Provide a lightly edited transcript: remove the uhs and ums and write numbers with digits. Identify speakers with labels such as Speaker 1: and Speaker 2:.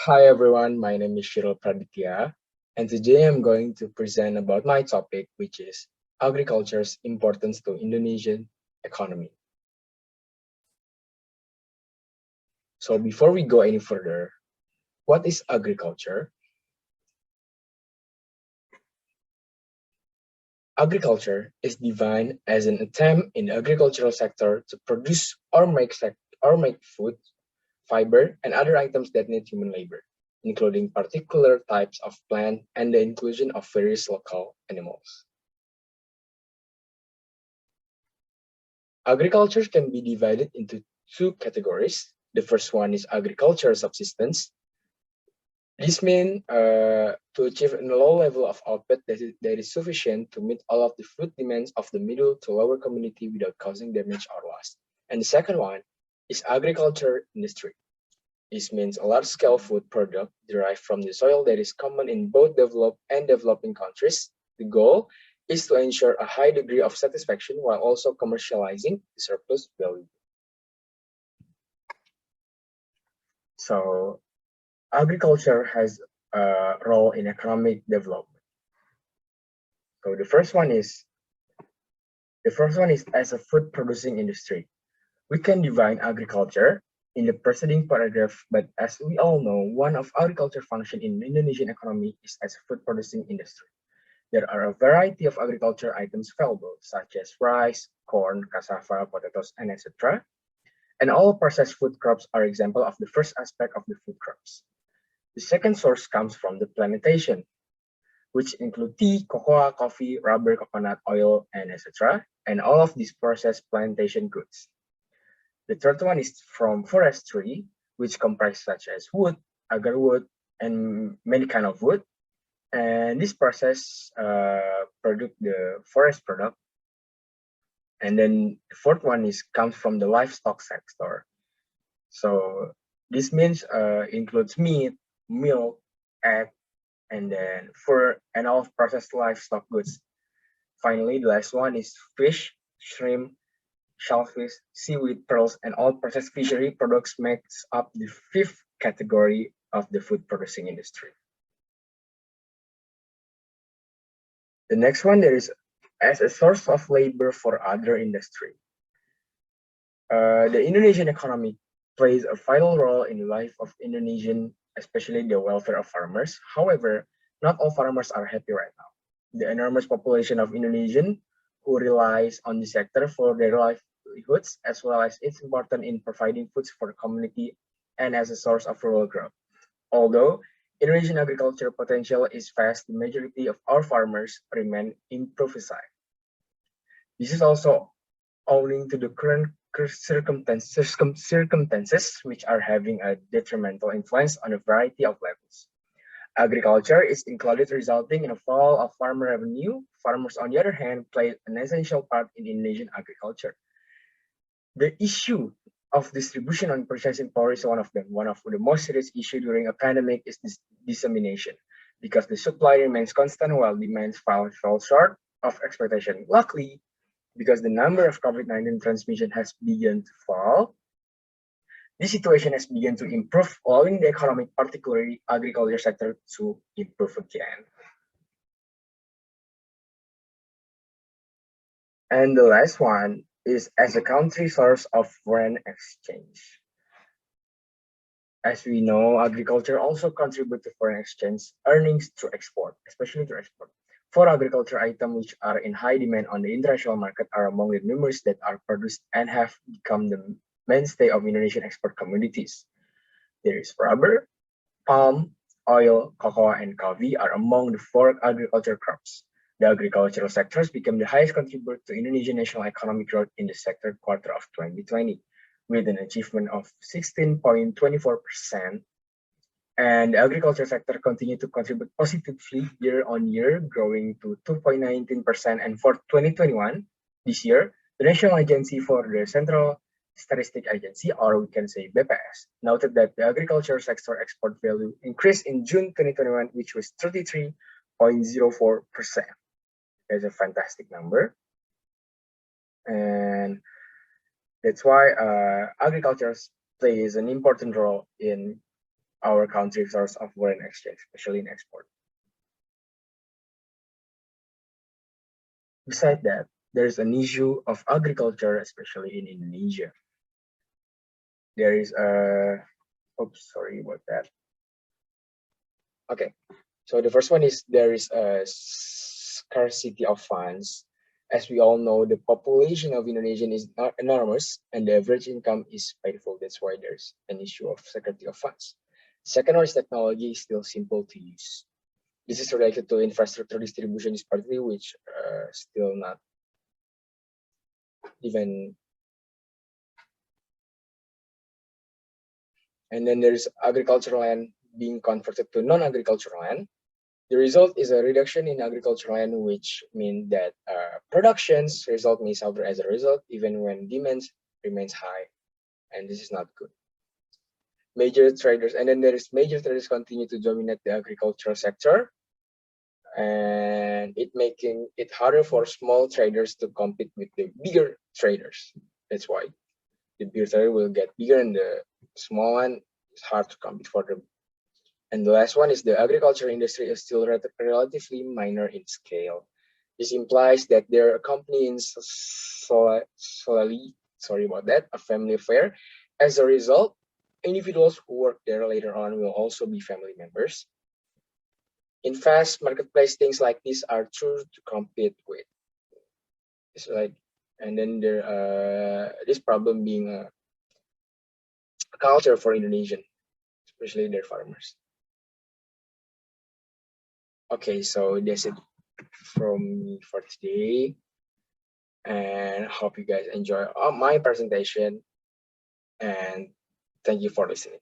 Speaker 1: Hi everyone, my name is Cyril Praditya, and today I'm going to present about my topic, which is agriculture's importance to Indonesian economy. So before we go any further, what is agriculture? Agriculture is defined as an attempt in the agricultural sector to produce or make food, fiber, and other items that need human labor, including particular types of plant and the inclusion of various local animals. Agriculture can be divided into two categories. The first one is agricultural subsistence. This means to achieve a low level of output that is sufficient to meet all of the food demands of the middle to lower community without causing damage or loss. And the second one is agriculture industry. This means a large-scale food product derived from the soil that is common in both developed and developing countries. The goal is to ensure a high degree of satisfaction while also commercializing the surplus value. So, agriculture has a role in economic development. So the first one is as a food producing industry. We can define agriculture in the preceding paragraph, but as we all know, one of agriculture function in the Indonesian economy is as a food producing industry. There are a variety of agriculture items available, such as rice, corn, cassava, potatoes, and etc. And all processed food crops are example of the first aspect of the food crops. The second source comes from the plantation, which include tea, cocoa, coffee, rubber, coconut oil, and etc. And all of these processed plantation goods. The third one is from forestry, which comprise such as wood, agar wood, and many kind of wood. And this process produce the forest product. And then the fourth one comes from the livestock sector. So this means includes meat, milk, egg, and then fur and all processed livestock goods. Finally, the last one is fish, shrimp, shellfish, seaweed, pearls, and all processed fishery products makes up the fifth category of the food producing industry. The next one there is as a source of labor for other industry. The Indonesian economy plays a vital role in the life of Indonesian, especially the welfare of farmers. However, not all farmers are happy right now. The enormous population of Indonesian who relies on the sector for their livelihoods, as well as it's important in providing foods for the community and as a source of rural growth. Although Indonesian agriculture potential is vast, the majority of our farmers remain impoverished. This is also owing to the current circumstances which are having a detrimental influence on a variety of levels. Agriculture is included, resulting in a fall of farmer revenue. Farmers, on the other hand, play an essential part in Indonesian agriculture. The issue of distribution and purchasing power is one of them. One of the most serious issues during a pandemic is this dissemination, because the supply remains constant while demand fall short of expectation. Luckily, because the number of COVID-19 transmission has begun to fall, this situation has begun to improve, allowing the economic, particularly agriculture sector, to improve again. And the last one is as a country source of foreign exchange. As we know, agriculture also contributes to foreign exchange earnings through export, especially through export. For agriculture items which are in high demand on the international market are among the numerous that are produced and have become the mainstay of Indonesian export commodities. There is rubber, palm, oil, cocoa, and coffee are among the four agriculture crops. The agricultural sectors became the highest contributor to Indonesian national economic growth in the second quarter of 2020, with an achievement of 16.24%. And the agriculture sector continued to contribute positively year on year, growing to 2.19%. And for 2021, this year, the National Agency for the Central Statistic Agency, or we can say BPS, noted that the agriculture sector export value increased in June 2021, which was 33.04%. That's a fantastic number. And that's why agriculture plays an important role in our country's source of foreign exchange, especially in export. Besides that, there is an issue of agriculture, especially in Indonesia. There is a, oops, sorry about that. Okay, so the first one is there is a scarcity of funds. As we all know, the population of Indonesia is not enormous and the average income is pitiful. That's why there's an issue of scarcity of funds. Second one is technology is still simple to use. This is related to infrastructure distribution is partly which still not even. And then there's agricultural land being converted to non-agricultural land. The result is a reduction in agricultural land, which means that production's result may suffer as a result, even when demand remains high, and this is not good. Major traders, and then there is major traders continue to dominate the agricultural sector, and it making it harder for small traders to compete with the bigger traders. That's why the bigger trader will get bigger, and the small one is hard to compete for them. And the last one is the agriculture industry is still relatively minor in scale. This implies that their company is solely, sorry about that, a family affair. As a result, individuals who work there later on will also be family members. In fast marketplace, things like this are true to compete with. It's like, and then there, this problem being a culture for Indonesian, especially their farmers. Okay, so that's it from me for today, and hope you guys enjoy my presentation, and thank you for listening.